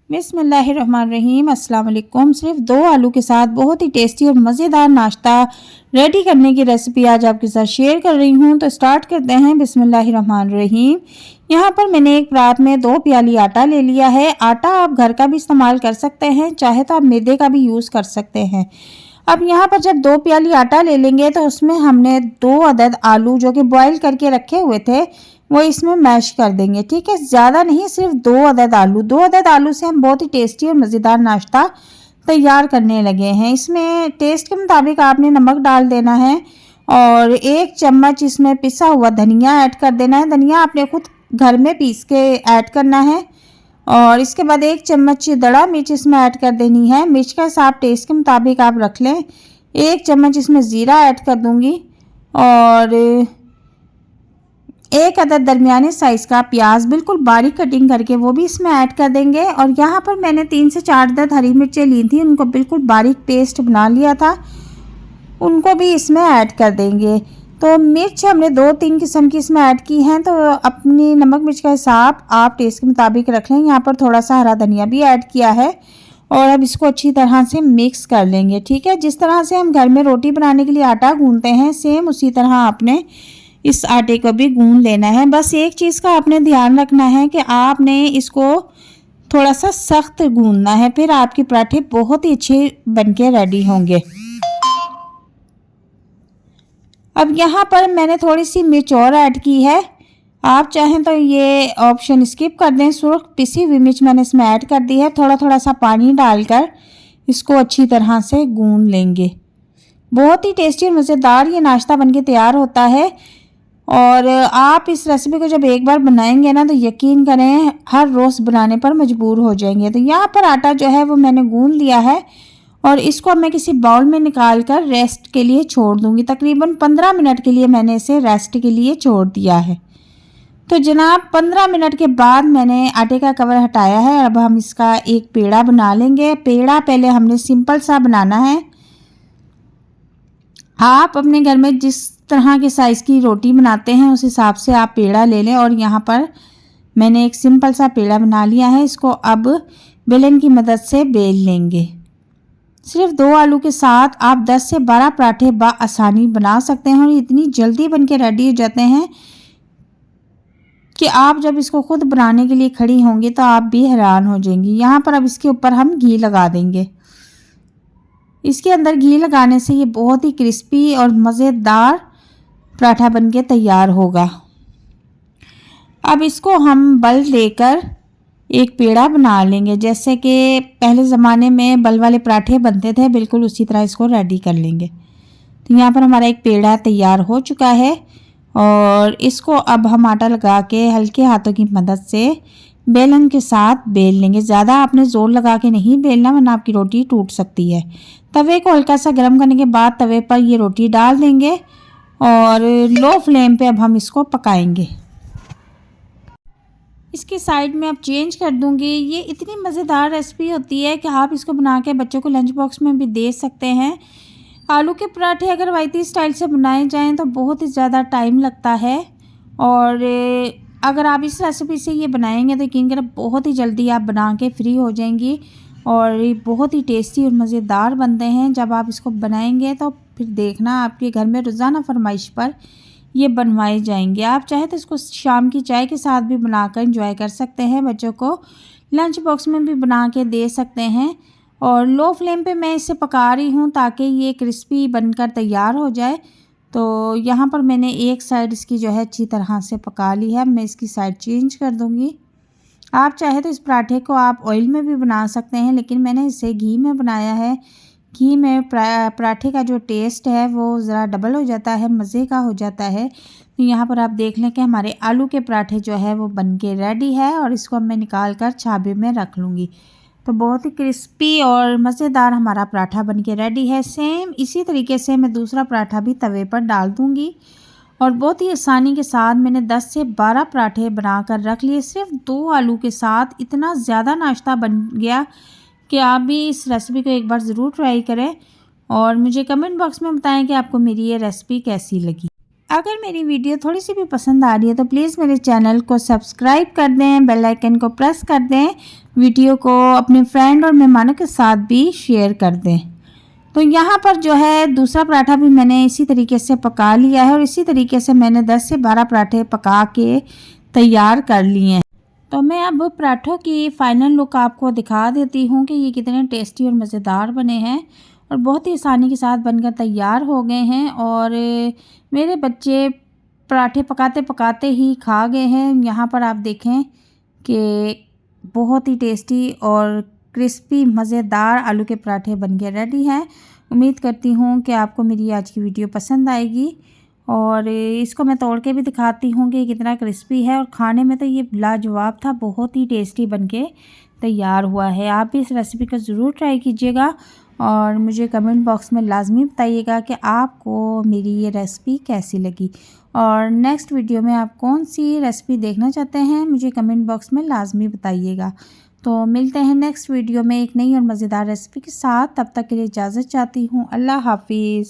बिस्मिल्लाहिर्रहमानिर्रहीम। अस्सलाम वालेकुम। सिर्फ 2 आलू के साथ बहुत ही टेस्टी और मज़ेदार नाश्ता रेडी करने की रेसिपी आज आपके साथ शेयर कर रही हूँ। तो स्टार्ट करते हैं। बिस्मिल्लाहिर्रहमानिर्रहीम। यहाँ पर मैंने एक परात में 2 प्याली आटा ले लिया है। आटा आप घर का भी इस्तेमाल कर सकते हैं, चाहे तो आप मैदे का भी यूज़ कर सकते हैं। अब यहाँ पर जब 2 प्याली आटा ले लेंगे तो उसमें हमने 2 अदद आलू जो कि बॉईल करके रखे हुए थे वो इसमें मैश कर देंगे। ठीक है, ज़्यादा नहीं, सिर्फ 2 अदद आलू। 2 अदद आलू से हम बहुत ही टेस्टी और मज़ेदार नाश्ता तैयार करने लगे हैं। इसमें टेस्ट के मुताबिक आपने नमक डाल देना है और 1 चम्मच इसमें पिसा हुआ धनिया ऐड कर देना है। धनिया आपने खुद घर में पीस के ऐड करना है। और इसके बाद 1 चम्मच दड़ा मिर्च इसमें ऐड कर देनी है। मिर्च का हिसाब टेस्ट के मुताबिक आप रख लें। 1 चम्मच इसमें ज़ीरा ऐड कर दूंगी और 1 अदद दरमियाने साइज़ का प्याज बिल्कुल बारीक कटिंग करके वो भी इसमें ऐड कर देंगे। और यहाँ पर मैंने 3 से 4 अदद हरी मिर्चें ली थी, उनको बिल्कुल बारीक पेस्ट बना लिया था, उनको भी इसमें ऐड कर देंगे। तो मिर्च हमने 2-3 किस्म की इसमें ऐड की हैं, तो अपनी नमक मिर्च का हिसाब आप टेस्ट के मुताबिक रख लें। यहाँ पर थोड़ा सा हरा धनिया भी ऐड किया है और अब इसको अच्छी तरह से मिक्स कर लेंगे। ठीक है, जिस तरह से हम घर में रोटी बनाने के लिए आटा गूंथते हैं, सेम उसी तरह आपने इस आटे को भी गूंथ लेना है। बस एक चीज़ का आपने ध्यान रखना है कि आपने इसको थोड़ा सा सख्त गूंथना है, फिर आपके पराठे बहुत ही अच्छे बनके रेडी होंगे। अब यहाँ पर मैंने थोड़ी सी मिर्च और ऐड की है, आप चाहें तो ये ऑप्शन स्किप कर दें। सुर्ख पिसी हुई मिर्च मैंने इसमें ऐड कर दी है। थोड़ा थोड़ा सा पानी डालकर इसको अच्छी तरह से गूंथ लेंगे। बहुत ही टेस्टी और मज़ेदार ये नाश्ता बनके तैयार होता है। और आप इस रेसिपी को जब एक बार बनाएंगे ना तो यकीन करें हर रोज़ बनाने पर मजबूर हो जाएंगे। तो यहाँ पर आटा जो है वो मैंने गूंथ लिया है और इसको मैं किसी बाउल में निकाल कर रेस्ट के लिए छोड़ दूंगी। तकरीबन 15 मिनट के लिए मैंने इसे रेस्ट के लिए छोड़ दिया है। तो जनाब 15 मिनट के बाद मैंने आटे का कवर हटाया है। अब हम इसका एक पेड़ा बना लेंगे। पेड़ा पहले हमने सिंपल सा बनाना है। आप अपने घर में जिस तरह के साइज़ की रोटी बनाते हैं उस हिसाब से आप पेड़ा ले लें। और यहाँ पर मैंने एक सिंपल सा पेड़ा बना लिया है। इसको अब बेलन की मदद से बेल लेंगे। सिर्फ 2 आलू के साथ आप 10 से 12 पराठे आसानी बना सकते हैं और इतनी जल्दी बनके रेडी हो जाते हैं कि आप जब इसको खुद बनाने के लिए खड़ी होंगी तो आप भी हैरान हो जाएंगी। यहाँ पर अब इसके ऊपर हम घी लगा देंगे। इसके अंदर घी लगाने से ये बहुत ही क्रिस्पी और मज़ेदार पराठा बनके तैयार होगा। अब इसको हम बल देकर एक पेड़ा बना लेंगे। जैसे कि पहले ज़माने में बल वाले पराठे बनते थे, बिल्कुल उसी तरह इसको रेडी कर लेंगे। तो यहाँ पर हमारा एक पेड़ा तैयार हो चुका है और इसको अब हम आटा लगा के हल्के हाथों की मदद से बेलन के साथ बेल लेंगे। ज़्यादा आपने ज़ोर लगा के नहीं बेलना वरना आपकी रोटी टूट सकती है। तवे को हल्का सा गर्म करने के बाद तवे पर ये रोटी डाल देंगे और लो फ्लेम पे अब हम इसको पकाएंगे। इसकी साइड में अब चेंज कर दूंगी। ये इतनी मज़ेदार रेसिपी होती है कि आप इसको बना के बच्चों को लंच बॉक्स में भी दे सकते हैं। आलू के पराठे अगर रवायती स्टाइल से बनाए जाएं तो बहुत ही ज़्यादा टाइम लगता है और अगर आप इस रेसिपी से ये बनाएंगे तो यकीन करें बहुत ही जल्दी आप बना के फ्री हो जाएंगी। और ये बहुत ही टेस्टी और मज़ेदार बनते हैं। जब आप इसको बनाएंगे तो फिर देखना आपके घर में रोज़ाना फरमाइश पर ये बनवाए जाएंगे। आप चाहे तो इसको शाम की चाय के साथ भी बनाकर एंजॉय कर सकते हैं, बच्चों को लंच बॉक्स में भी बना के दे सकते हैं। और लो फ्लेम पे मैं इसे पका रही हूँ ताकि ये क्रिस्पी बनकर तैयार हो जाए। तो यहाँ पर मैंने एक साइड इसकी जो है अच्छी तरह से पका ली है। मैं इसकी साइड चेंज कर दूँगी। आप चाहे तो इस पराठे को आप ऑयल में भी बना सकते हैं, लेकिन मैंने इसे घी में बनाया है। घी में पराठे का जो टेस्ट है वो ज़रा डबल हो जाता है, मज़े का हो जाता है। तो यहाँ पर आप देख लें कि हमारे आलू के पराठे जो है वो बनके रेडी है और इसको अब मैं निकाल कर छाबे में रख लूँगी। तो बहुत ही क्रिस्पी और मज़ेदार हमारा पराठा बनके रेडी है। सेम इसी तरीके से मैं दूसरा पराठा भी तवे पर डाल दूँगी और बहुत ही आसानी के साथ मैंने 10 से 12 पराठे बनाकर रख लिए। सिर्फ 2 आलू के साथ इतना ज़्यादा नाश्ता बन गया कि आप भी इस रेसिपी को एक बार ज़रूर ट्राई करें और मुझे कमेंट बॉक्स में बताएं कि आपको मेरी ये रेसिपी कैसी लगी। अगर मेरी वीडियो थोड़ी सी भी पसंद आ रही है तो प्लीज़ मेरे चैनल को सब्सक्राइब कर दें, बेल आइकन को प्रेस कर दें, वीडियो को अपने फ्रेंड और मेहमानों के साथ भी शेयर कर दें। तो यहाँ पर जो है दूसरा पराठा भी मैंने इसी तरीके से पका लिया है और इसी तरीके से मैंने 10 से 12 पराठे पका के तैयार कर लिए हैं। तो मैं अब पराठों की फ़ाइनल लुक आपको दिखा देती हूँ कि ये कितने टेस्टी और मज़ेदार बने हैं और बहुत ही आसानी के साथ बनकर तैयार हो गए हैं। और मेरे बच्चे पराठे पकाते पकाते ही खा गए हैं। यहाँ पर आप देखें कि बहुत ही टेस्टी और क्रिस्पी मज़ेदार आलू के पराठे बन के रेडी हैं। उम्मीद करती हूँ कि आपको मेरी आज की वीडियो पसंद आएगी और इसको मैं तोड़ के भी दिखाती हूँ कि कितना क्रिस्पी है और खाने में तो ये लाजवाब था, बहुत ही टेस्टी बनके तैयार हुआ है। आप भी इस रेसिपी को ज़रूर ट्राई कीजिएगा और मुझे कमेंट बॉक्स में लाजमी बताइएगा कि आपको मेरी ये रेसिपी कैसी लगी और नेक्स्ट वीडियो में आप कौन सी रेसिपी देखना चाहते हैं मुझे कमेंट बॉक्स में लाजमी बताइएगा। तो मिलते हैं नेक्स्ट वीडियो में एक नई और मज़ेदार रेसिपी के साथ। तब तक के लिए इजाज़त चाहती हूँ। अल्लाह हाफिज़।